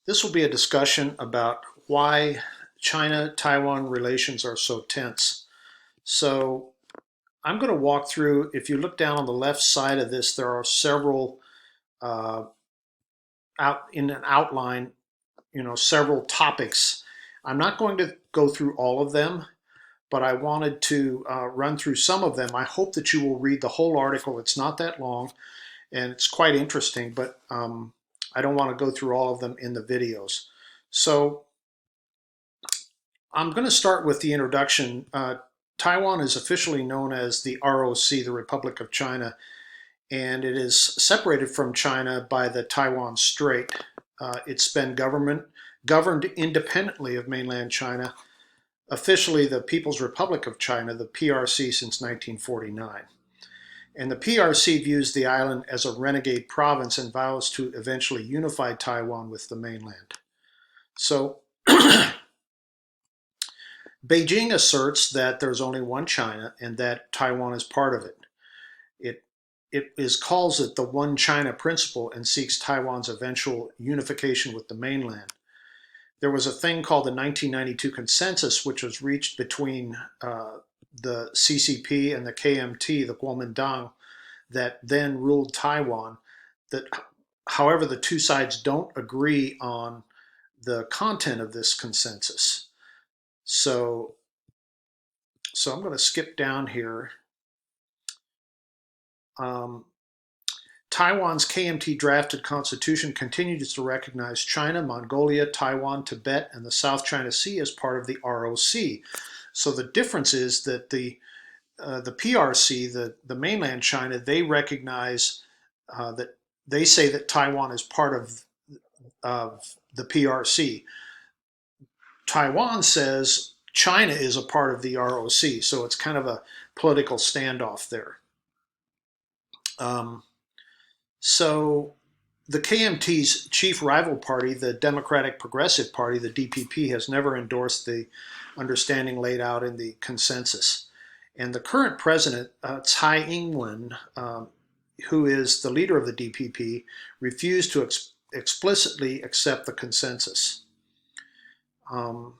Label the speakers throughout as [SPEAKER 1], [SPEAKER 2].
[SPEAKER 1] This will be a discussion about why China-Taiwan relations are so tense. So I'm going to walk through, if you look down on the left side of this, there are several, uh, out in an outline, several topics. I'm not going to go through all of them, but I wanted to run through some of them. I hope that you will read the whole article. It's not that long and it's quite interesting, but I don't want to go through all of them in the videos. So I'm going to start with the introduction. Taiwan is officially known as the ROC, the Republic of China, and it is separated from China by the Taiwan Strait. It's been governed independently of mainland China, officially the People's Republic of China, the PRC, since 1949. And the PRC views the island as a renegade province and vows to eventually unify Taiwan with the mainland. So Beijing asserts that there's only one China and that Taiwan is part of it. It calls it the One China principle and seeks Taiwan's eventual unification with the mainland. There was a thing called the 1992 consensus, which was reached between the CCP and the KMT, the Kuomintang, that then ruled Taiwan. That, however, the two sides don't agree on the content of this consensus. So I'm going to skip down here. Taiwan's KMT drafted constitution continues to recognize China, Mongolia, Taiwan, Tibet, and the South China Sea as part of the ROC. So the difference is that the PRC, the mainland China, they recognize that they say that Taiwan is part of the PRC. Taiwan says China is a part of the ROC, so it's kind of a political standoff there. So the KMT's chief rival party, the Democratic Progressive Party, the DPP, has never endorsed the understanding laid out in the consensus. And the current president, Tsai Ing-wen, who is the leader of the DPP, refused to explicitly accept the consensus. In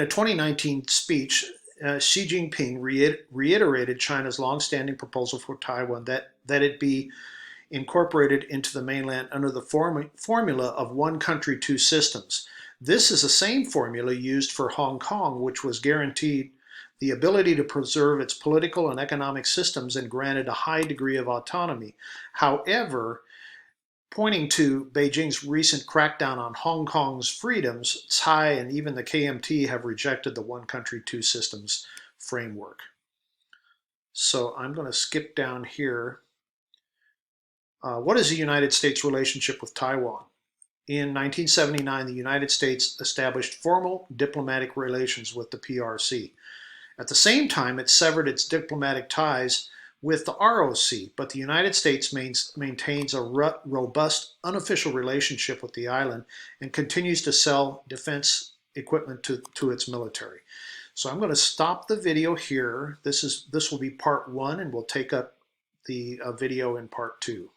[SPEAKER 1] a 2019 speech, Xi Jinping reiterated China's long-standing proposal for Taiwan that it be incorporated into the mainland under the formula of one country, two systems. This is the same formula used for Hong Kong, which was guaranteed the ability to preserve its political and economic systems and granted a high degree of autonomy. However, pointing to Beijing's recent crackdown on Hong Kong's freedoms, Tsai and even the KMT have rejected the one country, two systems framework. So I'm going to skip down here. What is the United States' relationship with Taiwan? In 1979, the United States established formal diplomatic relations with the PRC. At the same time, it severed its diplomatic ties with the ROC, but the United States maintains a robust unofficial relationship with the island and continues to sell defense equipment to its military. So I'm going to stop the video here. This will be part one, and we'll take up the video in part two.